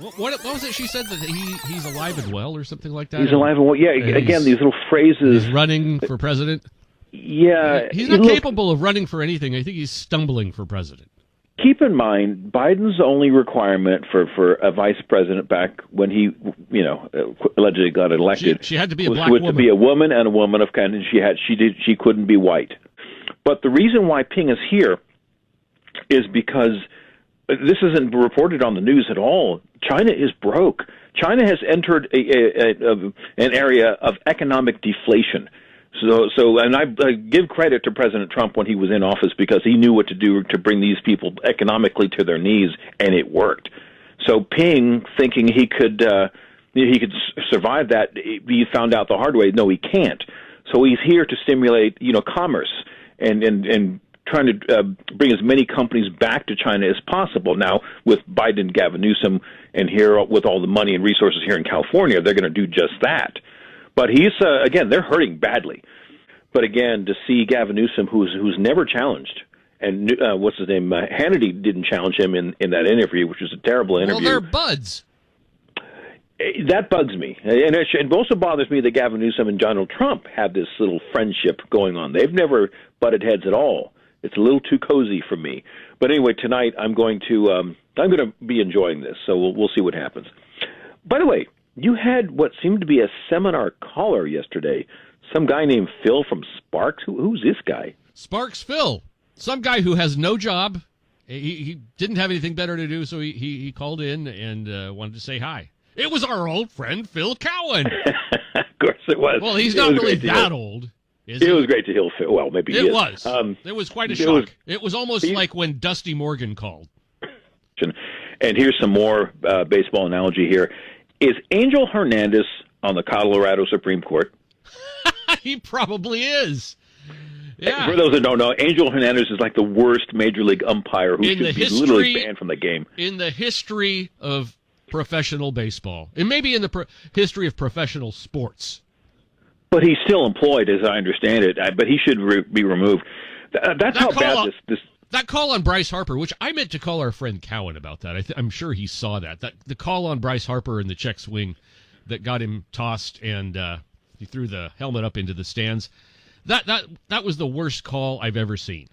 What was it she said, that he's alive and well or something like that? He's alive and well. Yeah, again, these little phrases. He's running for president? Yeah. He's not capable of running for anything. I think he's stumbling for president. Keep in mind, Biden's only requirement for a vice president back when he, allegedly got elected, she had to be a black was woman. to be a woman and a woman of kind, and she couldn't be white. But the reason why Ping is here is because this isn't reported on the news at all. China is broke. China has entered an area of economic deflation. So, and I give credit to President Trump when he was in office, because he knew what to do to bring these people economically to their knees, and it worked. So Ping, thinking he could survive that, he found out the hard way. No, he can't. So he's here to stimulate, commerce and trying to bring as many companies back to China as possible. Now, with Biden and Gavin Newsom, and here with all the money and resources here in California, they're going to do just that. But he's again, they're hurting badly. But again, to see Gavin Newsom, who's never challenged, and what's his name, Hannity didn't challenge him in that interview, which was a terrible interview. Well, they're buds. That bugs me, and it also bothers me that Gavin Newsom and Donald Trump have this little friendship going on. They've never butted heads at all. It's a little too cozy for me. But anyway, tonight I'm going to be enjoying this, so we'll see what happens. By the way, you had what seemed to be a seminar caller yesterday, some guy named Phil from Sparks. Who's this guy? Sparks Phil, some guy who has no job. He didn't have anything better to do, so he called in and wanted to say hi. It was our old friend Phil Cowan. Of course it was. Well, he's not really that old. It was great to hear Phil. Well, maybe it was. It was quite a shock. It was almost like when Dusty Morgan called. And here's some more baseball analogy here. Is Angel Hernandez on the Colorado Supreme Court? He probably is. Yeah. For those that don't know, Angel Hernandez is like the worst major league umpire who should be literally banned from the game. In the history of professional baseball, and maybe in the history of professional sports. But he's still employed, as I understand it. But he should be removed. That's how bad this. That call on Bryce Harper, which I meant to call our friend Cowan about that. I'm sure he saw that. The call on Bryce Harper in the check swing that got him tossed, and he threw the helmet up into the stands. That was the worst call I've ever seen.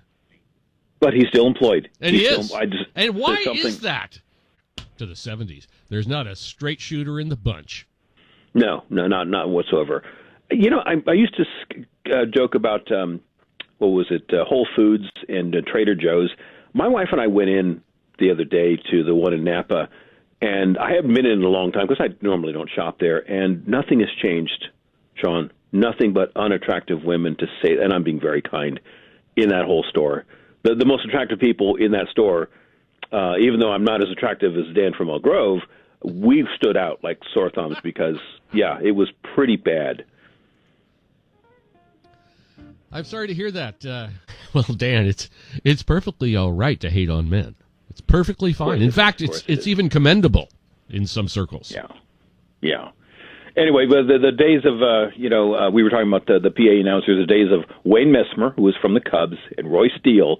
But he's still employed. And he is. And why is that? To the 70s. There's not a straight shooter in the bunch. No, not whatsoever. I used to joke about what was it, Whole Foods and Trader Joe's. My wife and I went in the other day to the one in Napa, and I haven't been in a long time because I normally don't shop there, and nothing has changed, Sean. Nothing but unattractive women, to say, and I'm being very kind, in that whole store. The most attractive people in that store, even though I'm not as attractive as Dan from Elk Grove, we've stood out like sore thumbs because, yeah, it was pretty bad. I'm sorry to hear that. Well, Dan, it's perfectly all right to hate on men. It's perfectly fine. In fact, it's even commendable in some circles. Yeah. Anyway, but the days of we were talking about the PA announcers, the days of Wayne Messmer, who was from the Cubs, and Roy Steele,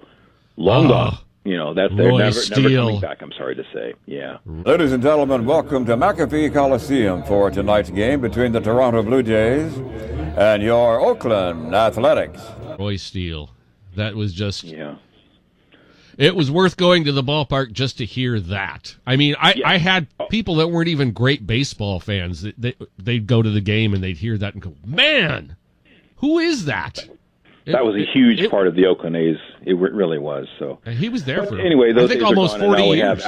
long gone. They're never coming back, I'm sorry to say. Yeah. Ladies and gentlemen, welcome to McAfee Coliseum for tonight's game between the Toronto Blue Jays and your Oakland Athletics. Roy Steele. That was just... Yeah. It was worth going to the ballpark just to hear that. I mean, I had people that weren't even great baseball fans. They'd go to the game and they'd hear that and go, man, who is that? That was a huge part of the Oakland A's. It really was. So he was there for anyway. Those I think almost 40 years.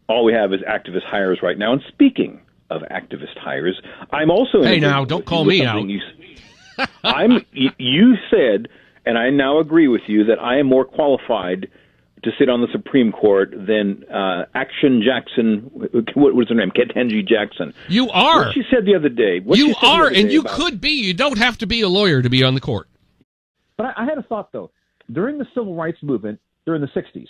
All we have is activist hires right now. And speaking of activist hires, I'm also now don't call me out. You said, and I now agree with you, that I am more qualified to sit on the Supreme Court than Action Jackson. What was her name? Ketanji Jackson. You are. What she said the other day. You are, and you could be. You don't have to be a lawyer to be on the court. But I had a thought, though. During the Civil Rights Movement, during the 60s,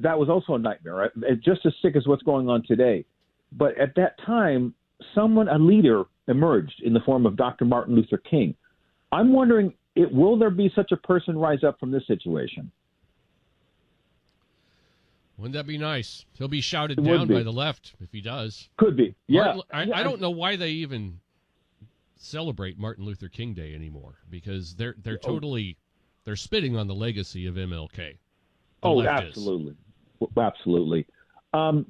that was also a nightmare, right? It's just as sick as what's going on today. But at that time, a leader emerged in the form of Dr. Martin Luther King. I'm wondering, will there be such a person rise up from this situation? Wouldn't that be nice? He'll be shouted It would down be. by the left if he does. Could be. Yeah. I don't know why they even celebrate Martin Luther King Day anymore, because they're totally they're spitting on the legacy of MLK. The left is. Absolutely. Absolutely.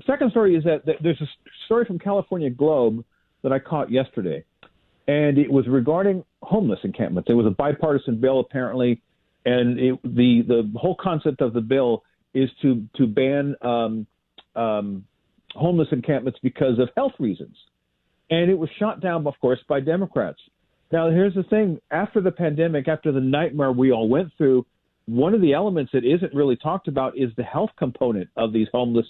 Second story is that there's a story from California Globe that I caught yesterday, and it was regarding homeless encampments. It was a bipartisan bill, apparently, and the whole concept of the bill is to ban homeless encampments because of health reasons. And it was shot down, of course, by Democrats. Now, here's the thing. After the pandemic, after the nightmare we all went through, one of the elements that isn't really talked about is the health component of these homeless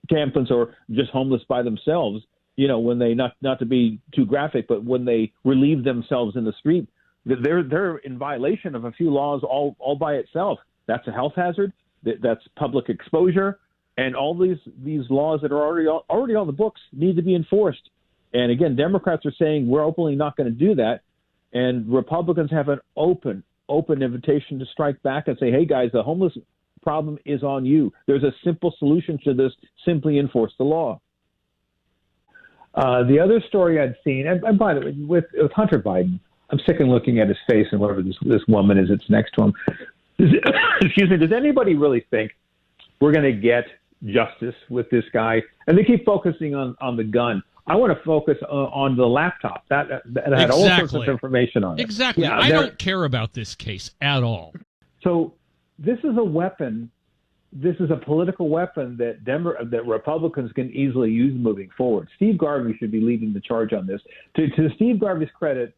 encampments, or just homeless by themselves. You know, when they, not to be too graphic, but when they relieve themselves in the street, they're in violation of a few laws all by itself. That's a health hazard. That's public exposure. And all these laws that are already on the books need to be enforced. And again, Democrats are saying we're openly not going to do that. And Republicans have an open invitation to strike back and say, hey, guys, the homeless problem is on you. There's a simple solution to this. Simply enforce the law. The other story I'd seen, and by the way, with Hunter Biden, I'm sick of looking at his face and whatever this woman is that's next to him. Excuse me, does anybody really think we're going to get justice with this guy? And they keep focusing on the gun. I want to focus on the laptop that had all sorts of information on it. Exactly. Yeah, I don't care about this case at all. So this is a weapon. This is a political weapon that Republicans can easily use moving forward. Steve Garvey should be leading the charge on this. To Steve Garvey's credit,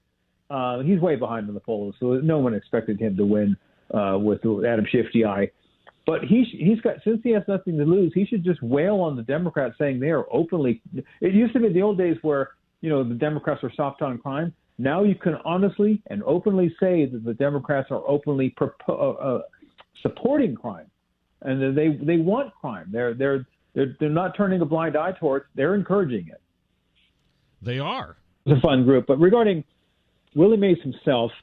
he's way behind in the polls, so no one expected him to win with Adam Shifty. But he's got, since he has nothing to lose, he should just wail on the Democrats, saying they are openly. It used to be the old days where the Democrats are soft on crime. Now you can honestly and openly say that the Democrats are openly supporting crime, and they want crime. They're not turning a blind eye towards. They're encouraging it. They are. It's a fun group. But regarding Willie Mays himself,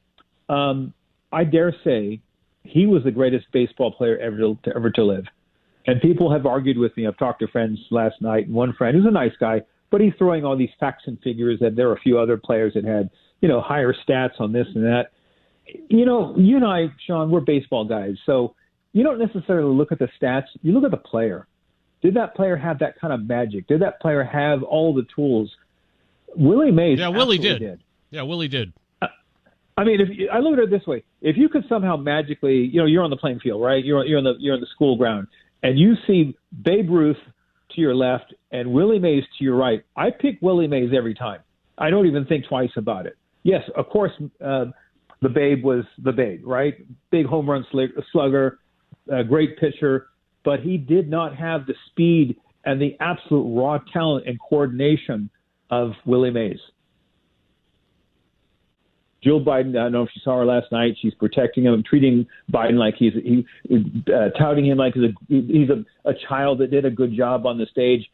I dare say he was the greatest baseball player ever to live. And people have argued with me. I've talked to friends last night, and one friend who's a nice guy, but he's throwing all these facts and figures that there are a few other players that had, higher stats on this and that. You and I, Sean, we're baseball guys. So you don't necessarily look at the stats. You look at the player. Did that player have that kind of magic? Did that player have all the tools? Willie Mays Willie did. Yeah, Willie did. I mean, I look at it this way: if you could somehow magically, you're on the playing field, right? You're on the school ground, and you see Babe Ruth to your left and Willie Mays to your right. I pick Willie Mays every time. I don't even think twice about it. Yes, of course, the Babe was the Babe, right? Big home run slugger, great pitcher, but he did not have the speed and the absolute raw talent and coordination of Willie Mays. Jill Biden, I don't know if you saw her last night. She's protecting him, treating Biden like touting him like he's a child that did a good job on the stage.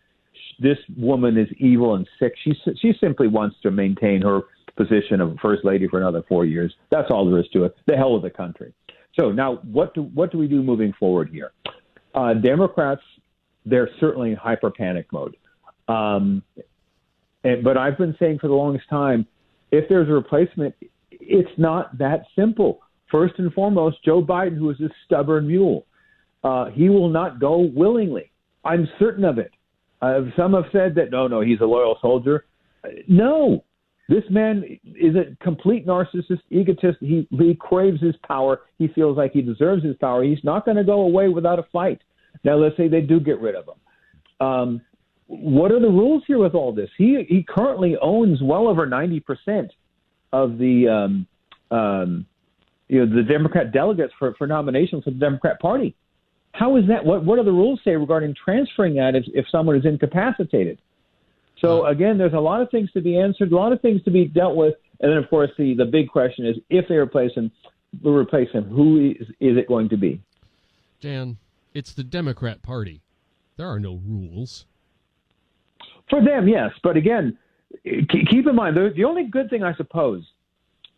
This woman is evil and sick. She simply wants to maintain her position of first lady for another 4 years. That's all there is to it. The hell of the country. So now, what do we do moving forward here? Democrats, they're certainly in hyper panic mode. But I've been saying for the longest time, if there's a replacement, it's not that simple. First and foremost, Joe Biden, who is a stubborn mule, he will not go willingly. I'm certain of it. Some have said that, no, he's a loyal soldier. No, this man is a complete narcissist, egotist. He craves his power. He feels like he deserves his power. He's not going to go away without a fight. Now, let's say they do get rid of him. What are the rules here with all this? He currently owns well over 90% of the Democrat delegates for nominations for the Democrat Party. How is that? What do the rules say regarding transferring that if someone is incapacitated? So again, there's a lot of things to be answered, a lot of things to be dealt with, and then of course the big question is if they replace him, who is it going to be? Dan, it's the Democrat Party. There are no rules. For them, yes. But again, keep in mind, the only good thing, I suppose,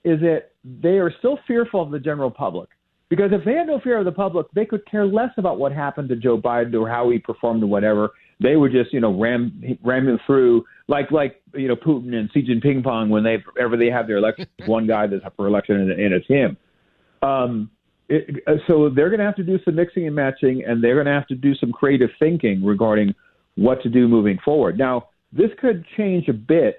is that they are still fearful of the general public Because if they had no fear of the public, they could care less about what happened to Joe Biden or how he performed or whatever. They would just, ram him through like Putin and Xi Jinping pong whenever they have their election. One guy that's up for election and it's him. So they're going to have to do some mixing and matching, and they're going to have to do some creative thinking regarding what to do moving forward. Now, this could change a bit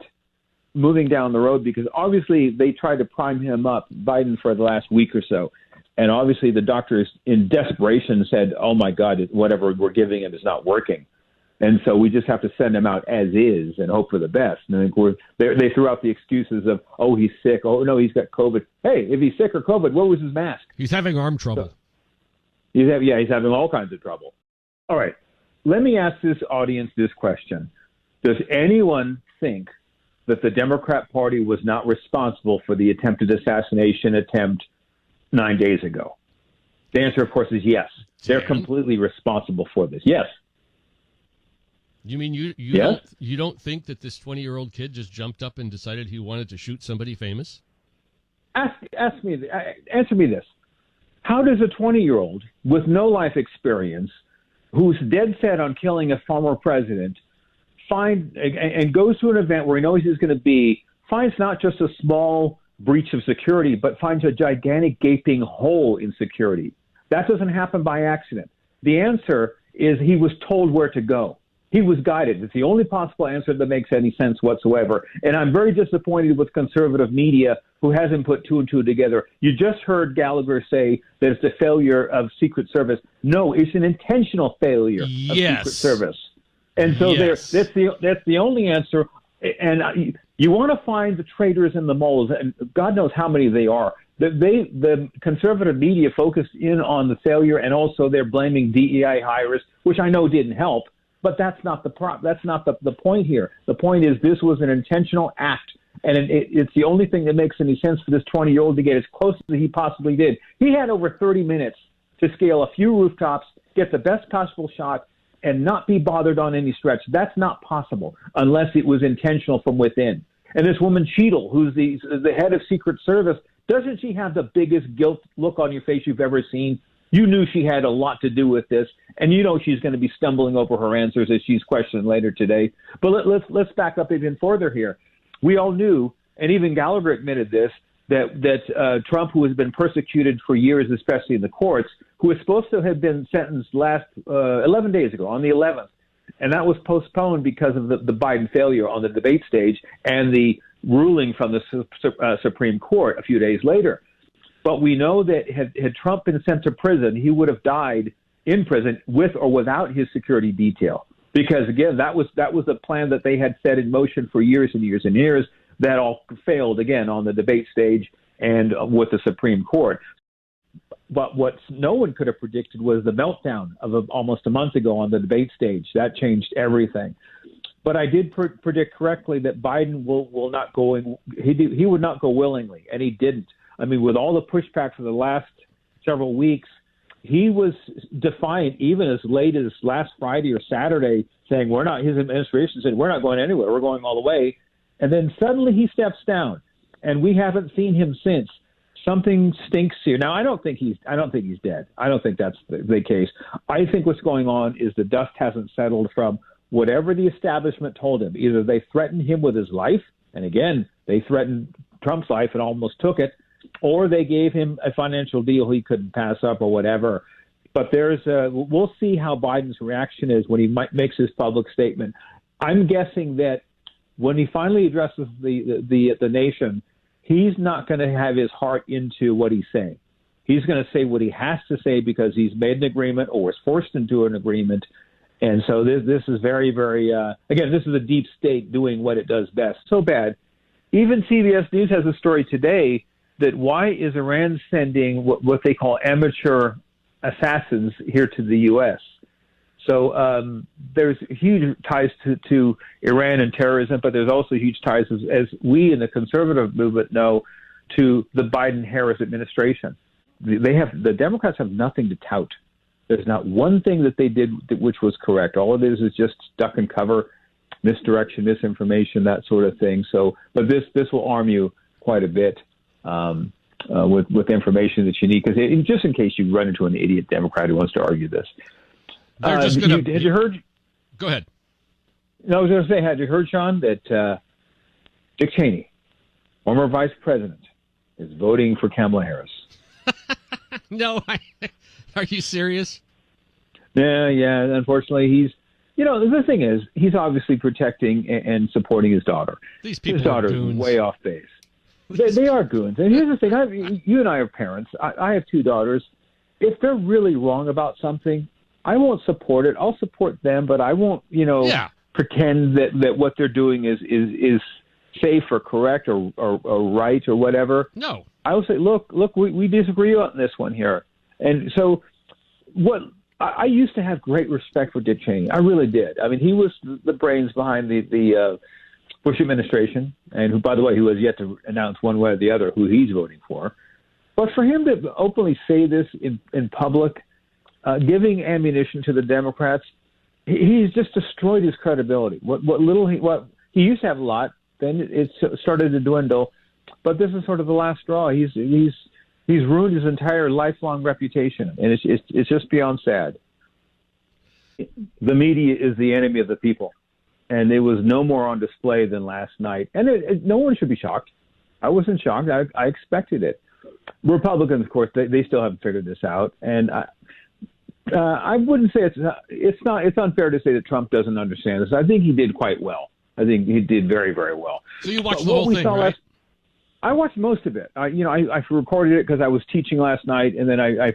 moving down the road because obviously they tried to prime him up, Biden, for the last week or so. And obviously the doctors in desperation said, oh, my God, whatever we're giving him is not working. And so we just have to send him out as is and hope for the best. And I think they threw out the excuses of, oh, he's sick. Oh, no, he's got COVID. Hey, if he's sick or COVID, where was his mask? He's having arm trouble. So, he's having all kinds of trouble. All right. Let me ask this audience this question. Does anyone think that the Democrat Party was not responsible for the attempted assassination attempt 9 days ago? The answer, of course, is yes. They're completely responsible for this. Yes. You mean you don't think that this 20-year-old kid just jumped up and decided he wanted to shoot somebody famous? Answer me this. How does a 20-year-old with no life experience, who's dead set on killing a former president, find and goes to an event where he knows he's going to be, finds not just a small breach of security, but finds a gigantic gaping hole in security? That doesn't happen by accident. The answer is he was told where to go. He was guided. It's the only possible answer that makes any sense whatsoever. And I'm very disappointed with conservative media who hasn't put two and two together. You just heard Gallagher say that it's a failure of Secret Service. No, it's an intentional failure of Secret Service. And so that's the only answer. And you want to find the traitors and the moles, and God knows how many they are. The conservative media focused in on the failure, and also they're blaming DEI hires, which I know didn't help. But that's not that's not the point here. The point is this was an intentional act, and it's the only thing that makes any sense for this 20-year-old to get as close as he possibly did. He had over 30 minutes to scale a few rooftops, get the best possible shot, and not be bothered on any stretch. That's not possible unless it was intentional from within. And this woman Cheadle, who's the head of Secret Service, doesn't she have the biggest guilt look on your face you've ever seen? You knew she had a lot to do with this, and you know she's going to be stumbling over her answers as she's questioned later today. But let's back up even further here. We all knew, and even Gallagher admitted this, that Trump, who has been persecuted for years, especially in the courts, who was supposed to have been sentenced 11 days ago, on the 11th, and that was postponed because of the Biden failure on the debate stage and the ruling from the Supreme Court a few days later. But we know that had Trump been sent to prison, he would have died in prison with or without his security detail. Because, again, that was a plan that they had set in motion for years and years and years. That all failed, again, on the debate stage and with the Supreme Court. But what no one could have predicted was the meltdown of almost a month ago on the debate stage. That changed everything. But I did predict correctly that Biden will not go. He would not go willingly, and he didn't. I mean, with all the pushback for the last several weeks, he was defiant even as late as last Friday or Saturday, saying his administration said, we're not going anywhere. We're going all the way. And then suddenly he steps down, and we haven't seen him since. Something stinks here. Now, I don't think he's dead. I don't think that's the case. I think what's going on is the dust hasn't settled from whatever the establishment told him. Either they threatened him with his life, and again, they threatened Trump's life and almost took it, or they gave him a financial deal he couldn't pass up or whatever. But we'll see how Biden's reaction is when he makes his public statement. I'm guessing that when he finally addresses the nation, he's not going to have his heart into what he's saying. He's going to say what he has to say because he's made an agreement or was forced into an agreement. And so this is very, very, again, this is a deep state doing what it does best. So bad. Even CBS News has a story today that why is Iran sending what they call amateur assassins here to the U.S.? So there's huge ties to Iran and terrorism, but there's also huge ties, as we in the conservative movement know, to the Biden-Harris administration. The Democrats have nothing to tout. There's not one thing that they did which was correct. All it is just duck and cover, misdirection, misinformation, that sort of thing. So, but this will arm you quite a bit. with information that you need, because just in case you run into an idiot Democrat who wants to argue this. They're just going to. Had you heard? Go ahead. No, I was going to say, had you heard, Sean, that Dick Cheney, former vice president, is voting for Kamala Harris? No, are you serious? Yeah. Unfortunately, he's. The thing is, he's obviously protecting and supporting his daughter. These people his daughter's are goons. Way off base. They are goons. And here's the thing: you and I are parents. I have 2 daughters. If they're really wrong about something, I won't support it. I'll support them, but I won't, pretend that what they're doing is safe or correct or right or whatever. No. I will say, look, we disagree on this one here. And so I used to have great respect for Dick Cheney. I really did. I mean, he was the brains behind the Bush administration, and who, by the way, who has yet to announce one way or the other who he's voting for. But for him to openly say this in public, giving ammunition to the Democrats, he's just destroyed his credibility. What he used to have a lot, then it started to dwindle. But this is sort of the last straw. He's ruined his entire lifelong reputation, and it's just beyond sad. The media is the enemy of the people, and it was no more on display than last night. And no one should be shocked. I wasn't shocked. I expected it. Republicans, of course, they still haven't figured this out, and I wouldn't say it's unfair to say that Trump doesn't understand this. I think he did quite well. I think he did very, very well. So you watched the whole thing, right? I watched most of it. I recorded it because I was teaching last night, and then I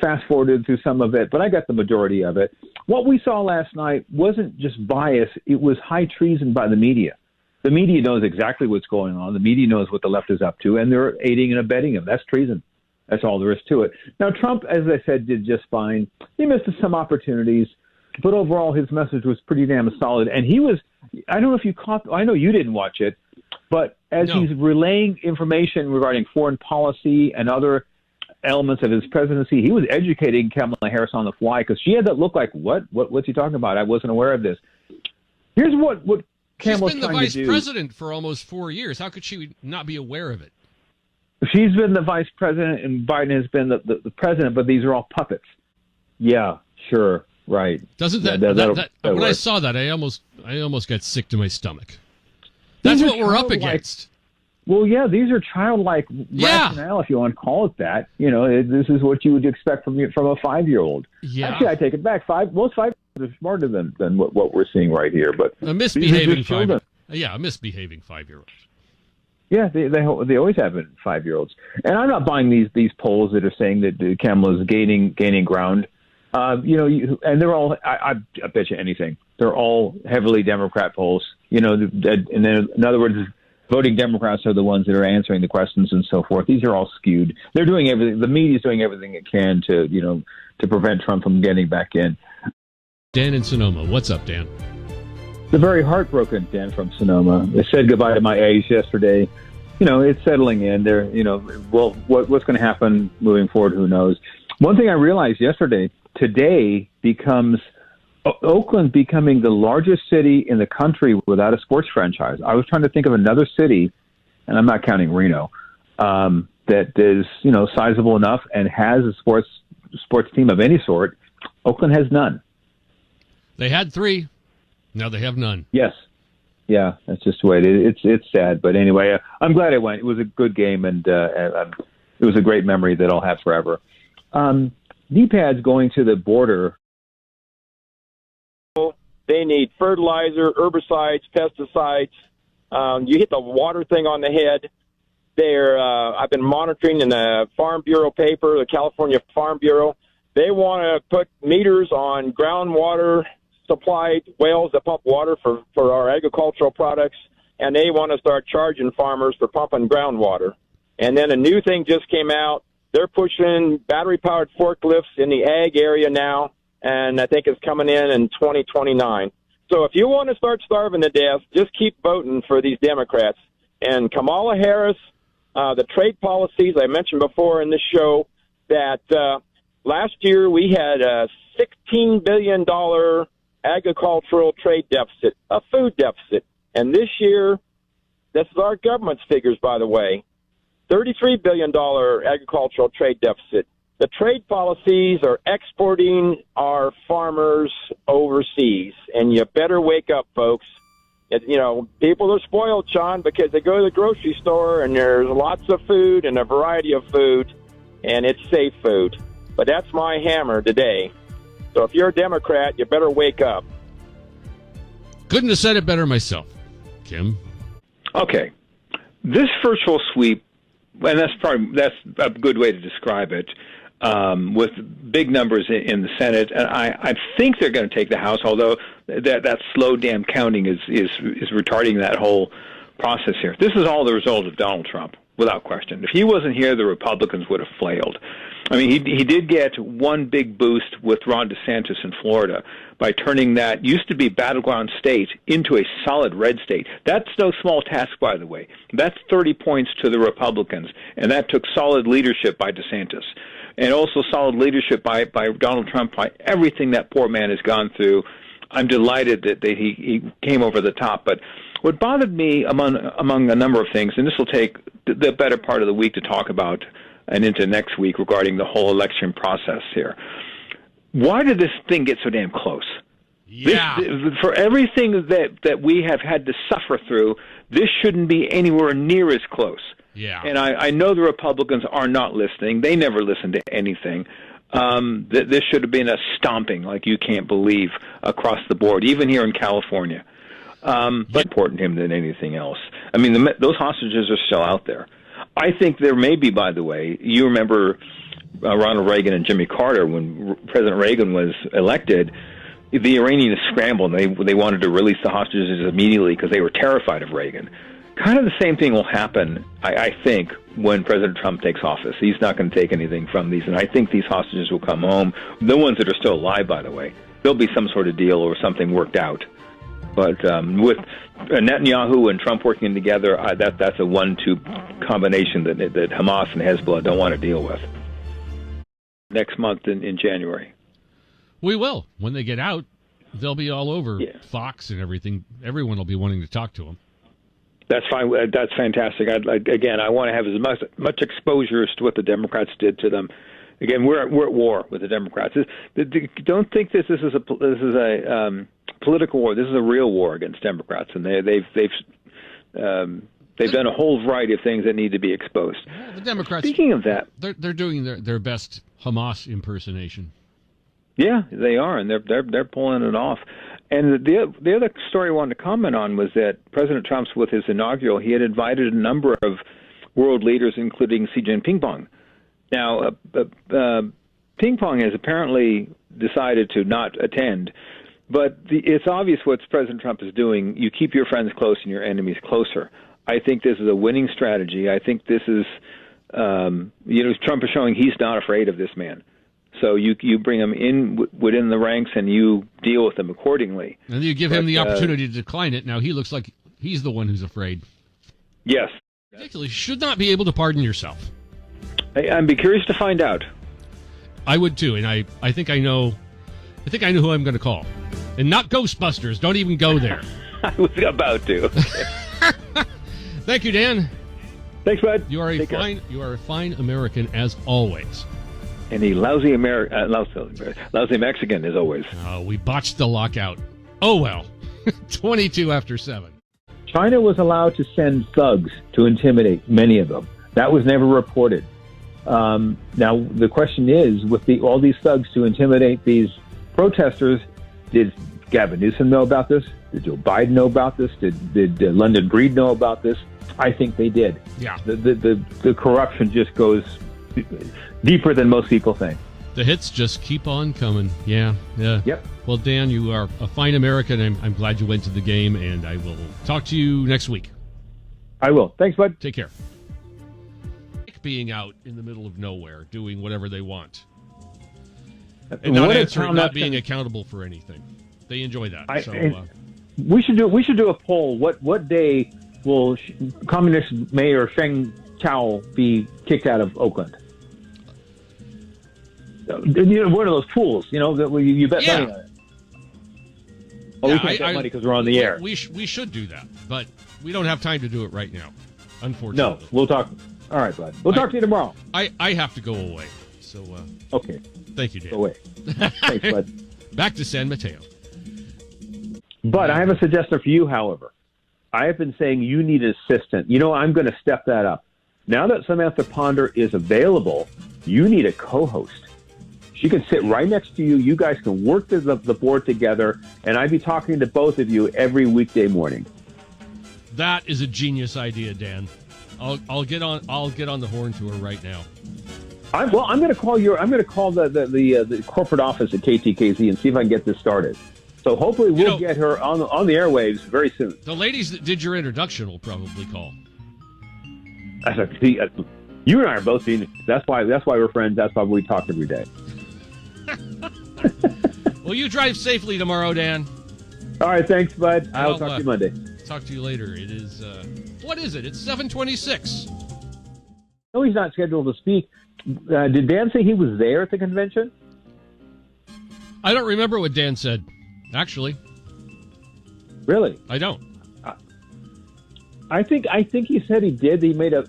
fast forwarded through some of it, but I got the majority of it. What we saw last night wasn't just bias; it was high treason by the media. The media knows exactly what's going on. The media knows what the left is up to, and they're aiding and abetting him. That's treason. That's all there is to it. Now, Trump, as I said, did just fine. He missed some opportunities, but overall his message was pretty damn solid. And he was, I don't know if you caught, I know you didn't watch it, but as he's relaying information regarding foreign policy and other elements of his presidency, he was educating Kamala Harris on the fly, because she had that look like, what's he talking about? I wasn't aware of this. Here's what Kamala's She's been the trying to do. vice president for almost 4 years. How could she not be aware of it? She's been the vice president, and Biden has been the president, but these are all puppets. Yeah, sure, right. Doesn't when I saw that, I almost got sick to my stomach. That's what we're up against. Well, yeah, these are childlike rationale, if you want to call it that. This is what you would expect from a 5-year-old. Yeah. Actually, I take it back. Most 5-year-olds are smarter than what we're seeing right here. But a misbehaving 5-year-old. Yeah, they always have been 5-year-olds, and I'm not buying these polls that are saying that Kamala is gaining ground. And they're all. I bet you anything. They're all heavily Democrat polls. And then in other words, voting Democrats are the ones that are answering the questions and so forth. These are all skewed. They're doing everything. The media's doing everything it can to prevent Trump from getting back in. Dan in Sonoma, what's up, Dan? They're very heartbroken, Dan from Sonoma. They said goodbye to my eggs yesterday. It's settling in. They're, what's going to happen moving forward, who knows? One thing I realized yesterday, today becomes Oakland becoming the largest city in the country without a sports franchise. I was trying to think of another city, and I'm not counting Reno, that is, sizable enough and has a sports team of any sort. Oakland has none. They had 3. Now they have none. Yes. Yeah, that's just the way it is. It's sad. But anyway, I'm glad I went. It was a good game, and it was a great memory that I'll have forever. D-pads going to the border. They need fertilizer, herbicides, pesticides. You hit the water thing on the head. I've been monitoring in the Farm Bureau paper, the California Farm Bureau. They want to put meters on groundwater supplied wells that pump water for our agricultural products, and they want to start charging farmers for pumping groundwater. And then a new thing just came out. They're pushing battery-powered forklifts in the ag area now, and I think it's coming in 2029. So if you want to start starving to death, just keep voting for these Democrats. And Kamala Harris, the trade policies I mentioned before in this show, that last year we had a $16 billion agricultural trade deficit, a food deficit. And this year, this is our government's figures, by the way, $33 billion agricultural trade deficit. The trade policies are exporting our farmers overseas, and you better wake up, folks. People are spoiled, Sean, because they go to the grocery store and there's lots of food and a variety of food, and it's safe food. But that's my hammer today. So if you're a Democrat, you better wake up. Couldn't have said it better myself. Kim? Okay. This virtual sweep, and that's a good way to describe it, with big numbers in the Senate, and I think they're going to take the House, although that slow damn counting is retarding that whole process here. This is all the result of Donald Trump, without question. If he wasn't here, the Republicans would have flailed. I mean, he did get one big boost with Ron DeSantis in Florida by turning that used to be battleground state into a solid red state. That's no small task, by the way. That's 30 points to the Republicans, and that took solid leadership by DeSantis, and also solid leadership by Donald Trump, by everything that poor man has gone through. I'm delighted that he came over the top. But what bothered me among a number of things, and this will take the better part of the week to talk about and into next week regarding the whole election process here. Why did this thing get so damn close? Yeah. For everything that we have had to suffer through, this shouldn't be anywhere near as close. Yeah. And I know the Republicans are not listening. They never listen to anything. This should have been a stomping like you can't believe across the board, even here in California. But important to him than anything else. I mean, those hostages are still out there. I think there may be, by the way, you remember Ronald Reagan and Jimmy Carter, when President Reagan was elected, the Iranians scrambled and they wanted to release the hostages immediately because they were terrified of Reagan. Kind of the same thing will happen, I think, when President Trump takes office. He's not going to take anything from these, and I think these hostages will come home. The ones that are still alive, by the way. There'll be some sort of deal or something worked out. But with Netanyahu and Trump working together, that's a 1-2 combination that Hamas and Hezbollah don't want to deal with. Next month in January. We will. When they get out, they'll be all over Fox and everything. Everyone will be wanting to talk to them. That's fine. That's fantastic. I want to have as much exposure as to what the Democrats did to them. Again, we're at war with the Democrats. Don't think this is a political war. This is a real war against Democrats, and they've done a whole variety of things that need to be exposed. Well, the Democrats. Speaking of that, they're doing their best Hamas impersonation. Yeah, they are, and they're pulling it off. And the other story I wanted to comment on was that President Trump's, with his inaugural, he had invited a number of world leaders, including Xi Jinping. Now, Ping Pong has apparently decided to not attend, but it's obvious what President Trump is doing. You keep your friends close and your enemies closer. I think this is a winning strategy. I think this is, Trump is showing he's not afraid of this man. So you bring him in within the ranks and you deal with him accordingly. And you give him the opportunity to decline it. Now he looks like he's the one who's afraid. Yes. Ridiculous. You should not be able to pardon yourself. I'd be curious to find out. I would too, and I think I know who I'm going to call. And not Ghostbusters. Don't even go there. I was about to. Thank you, Dan. Thanks, bud. You are a fine American as always. And a lousy Mexican as always. We botched the lockout. Oh well. 22 after 7. China was allowed to send thugs to intimidate many of them. That was never reported. Now the question is, with all these thugs to intimidate these protesters, did Gavin Newsom know about this? Did Joe Biden know about this? Did London Breed know about this? I think they did. Yeah. The corruption just goes deeper than most people think. The hits just keep on coming. Yeah. Yep. Well, Dan, you are a fine American. I'm glad you went to the game, and I will talk to you next week. I will. Thanks, bud. Take care. Being out in the middle of nowhere, doing whatever they want, and not being accountable for anything. They enjoy that. We should do a poll. What day will Communist Mayor Sheng Chao be kicked out of Oakland? One of those pools, that you bet money on it. Well, we can't bet money because we're on the air. We should do that, but we don't have time to do it right now, unfortunately. No, we'll talk All right, bud. We'll talk to you tomorrow. I have to go away. So, Okay. thank you, Dan. Go away. Thanks, bud. Back to San Mateo. But I have a suggestion for you, however. I have been saying you need an assistant. I'm going to step that up. Now that Samantha Ponder is available, you need a co-host. She can sit right next to you. You guys can work the board together, and I'd be talking to both of you every weekday morning. That is a genius idea, Dan. I'll get on the horn to her right now. I'm going to call the corporate office at KTKZ and see if I can get this started. So hopefully we'll get her on the airwaves very soon. The ladies that did your introduction will probably call. You and I are both being. That's why we're friends. That's why we talk every day. Well, you drive safely tomorrow, Dan. All right, thanks, bud. I'll talk to you Monday. Talk to you later. It is what is it? It's 7:26. No, he's not scheduled to speak. Did Dan say he was there at the convention? I don't remember what Dan said. Actually, Really? I don't. I think he said he did. He made a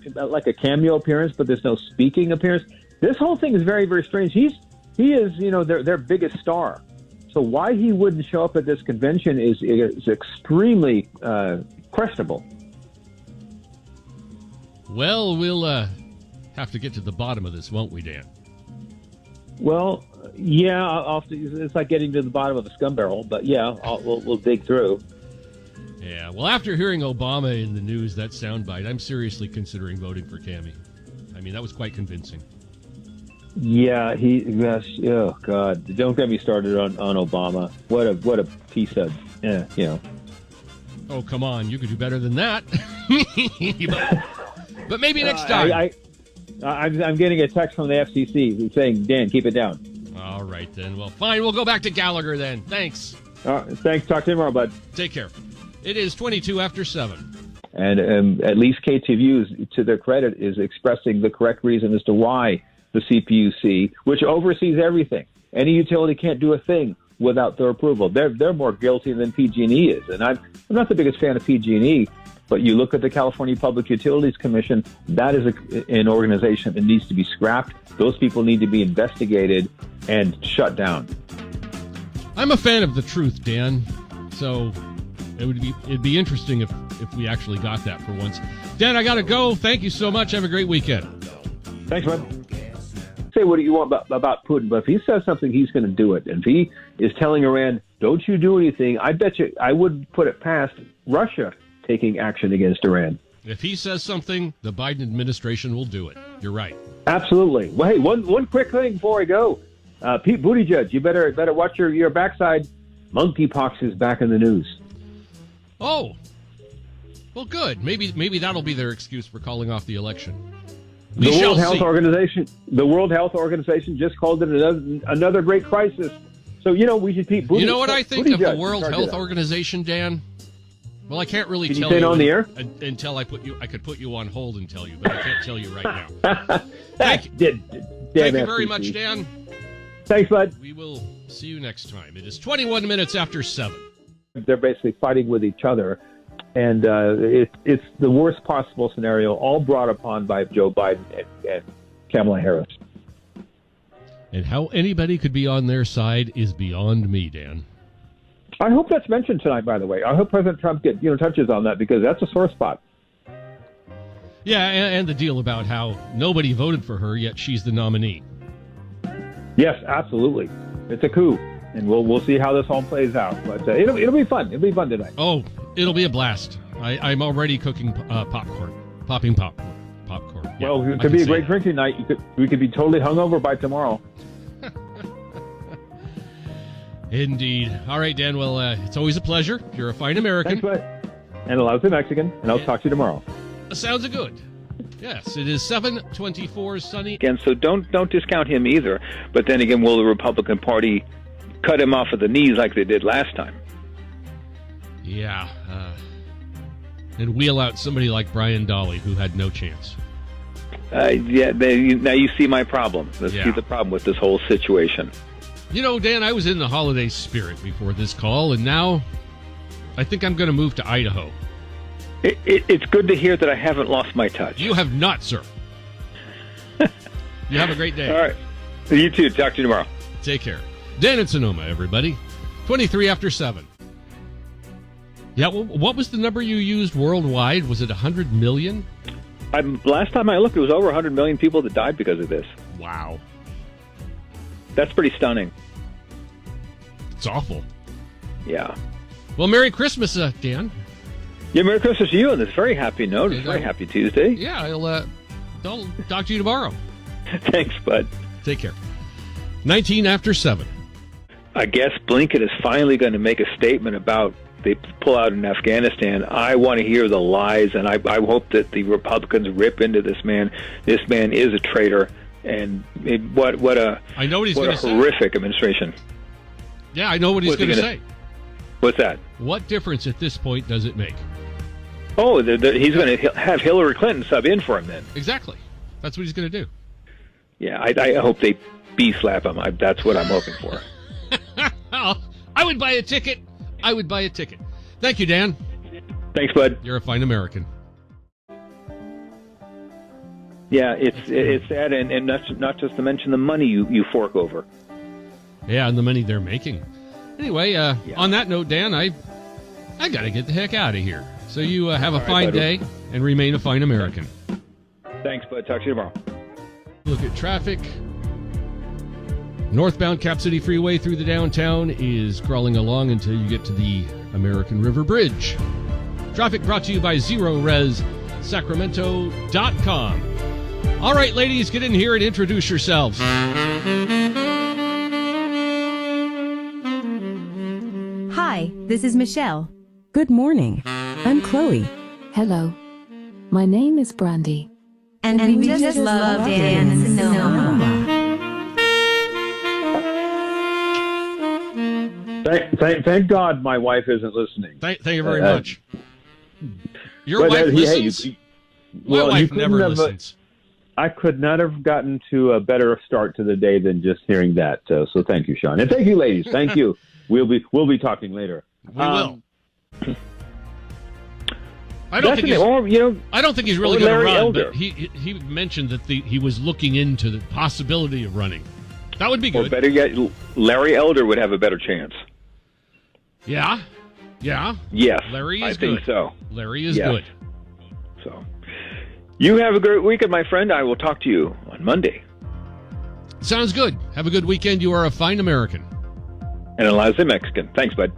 cameo appearance, but there's no speaking appearance. This whole thing is very, very strange. He is their biggest star. So why he wouldn't show up at this convention is extremely questionable. Well, we'll have to get to the bottom of this, won't we, Dan? Well, yeah. It's like getting to the bottom of a scum barrel, but yeah, we'll dig through. Yeah, well, after hearing Obama in the news, that soundbite, I'm seriously considering voting for Tammy. I mean, that was quite convincing. Yeah, oh, God. Don't get me started on Obama. What a piece of, Oh, come on, you could do better than that. but maybe next time. I'm getting a text from the FCC saying, Dan, keep it down. All right, then. Well, fine, we'll go back to Gallagher then. Thanks. Thanks. Talk to you tomorrow, bud. Take care. It is 22 after 7. And at least KTVU, to their credit, is expressing the correct reason as to why the CPUC, which oversees everything, any utility can't do a thing without their approval. They're more guilty than PG&E is. And I'm not the biggest fan of PG&E, but you look at the California Public Utilities Commission, that is an organization that needs to be scrapped. Those people need to be investigated and shut down. I'm a fan of the truth, Dan. So it'd be interesting if we actually got that for once. Dan, I got to go. Thank you so much. Have a great weekend. Thanks, bud. Say what you want about Putin, but if he says something, he's going to do it. And if he is telling Iran, don't you do anything, I bet you I wouldn't put it past Russia taking action against Iran. If he says something, the Biden administration will do it. You're right. Absolutely. Well, hey, one quick thing before I go. Pete Buttigieg, you better watch your backside. Monkeypox is back in the news. Oh, well, good. Maybe that'll be their excuse for calling off the election. The World Health Organization just called it another great crisis. So we should keep. You know what I think of the World Health Organization, Dan? Well, I can't really tell you on the air until I could put you on hold and tell you, but I can't tell you right now. Thank you very much, Dan. Thanks, bud. We will see you next time. It is 21 minutes after 7. They're basically fighting with each other, and it's the worst possible scenario, all brought upon by Joe Biden and Kamala Harris. And how anybody could be on their side is beyond me, Dan. I hope that's mentioned tonight, by the way. I hope President Trump touches on that, because that's a sore spot. Yeah, and the deal about how nobody voted for her, yet she's the nominee. Yes, absolutely. It's a coup, and we'll see how this all plays out. But it'll be fun. It'll be fun tonight. Oh, it'll be a blast. I'm already cooking popping popcorn. Yeah, well, it could be a great drinking night. We could be totally hungover by tomorrow. Indeed. All right, Dan. Well, it's always a pleasure. You're a fine American. Thanks, bud. And a lousy Mexican. And I'll talk to you tomorrow. Sounds good. Yes, it is 7:24, sunny. Again, so don't discount him either. But then again, will the Republican Party cut him off at the knees like they did last time? Yeah. And wheel out somebody like Brian Dahle, who had no chance. Now you see my problem. Let's see the problem with this whole situation. Dan, I was in the holiday spirit before this call, and now I think I'm going to move to Idaho. It's good to hear that I haven't lost my touch. You have not, sir. You have a great day. All right. You too. Talk to you tomorrow. Take care. Dan in Sonoma, everybody. 23 after 7. Yeah, well, what was the number you used worldwide? Was it 100 million? Last time I looked, it was over 100 million people that died because of this. Wow. That's pretty stunning. It's awful. Yeah. Well, Merry Christmas, Dan. Yeah, Merry Christmas to you on this very happy note. It's a very happy Tuesday. Yeah, I'll talk to you tomorrow. Thanks, bud. Take care. 19 after 7. I guess Blinken is finally going to make a statement about they pull out in Afghanistan. I want to hear the lies, and I hope that the Republicans rip into this man. This man is a traitor, and what a I know what he's what going a to say. horrific administration. Yeah, I know what he's What's he going to gonna- say. What's that? What difference at this point does it make? Oh, he's going to have Hillary Clinton sub in for him then. Exactly. That's what he's going to do. Yeah, I hope they slap him. That's what I'm hoping for. Oh, I would buy a ticket. I would buy a ticket. Thank you, Dan. Thanks, bud. You're a fine American. Yeah, it's sad, and not just to mention the money you fork over. Yeah, and the money they're making. Anyway, on that note, Dan, I got to get the heck out of here. So you have a fine day and remain a fine American. Thanks, bud. Talk to you tomorrow. Look at traffic. Northbound Cap City Freeway through the downtown is crawling along until you get to the American River Bridge. Traffic brought to you by ZeroResSacramento.com. All right, ladies, get in here and introduce yourselves. Hi, this is Michelle. Good morning. I'm Chloe. Hello. My name is Brandy. And we just love Dan and Sonoma. Thank God my wife isn't listening. Thank you very much. Your but, wife hey, listens? well, My wife you never couldn't have, listens. I could not have gotten to a better start to the day than just hearing that. So thank you, Sean, and thank you, ladies. Thank you. We'll be talking later. We will. I don't think he's really going to Larry run. Elder. But he mentioned that he was looking into the possibility of running. That would be Or good. better yet, Larry Elder would have a better chance. Yeah. Yes, Larry is I think good. so. Larry is Yes. good. So, you have a great weekend, my friend. I will talk to you on Monday. Sounds good. Have a good weekend. You are a fine American. And Eliza Mexican. Thanks, bud.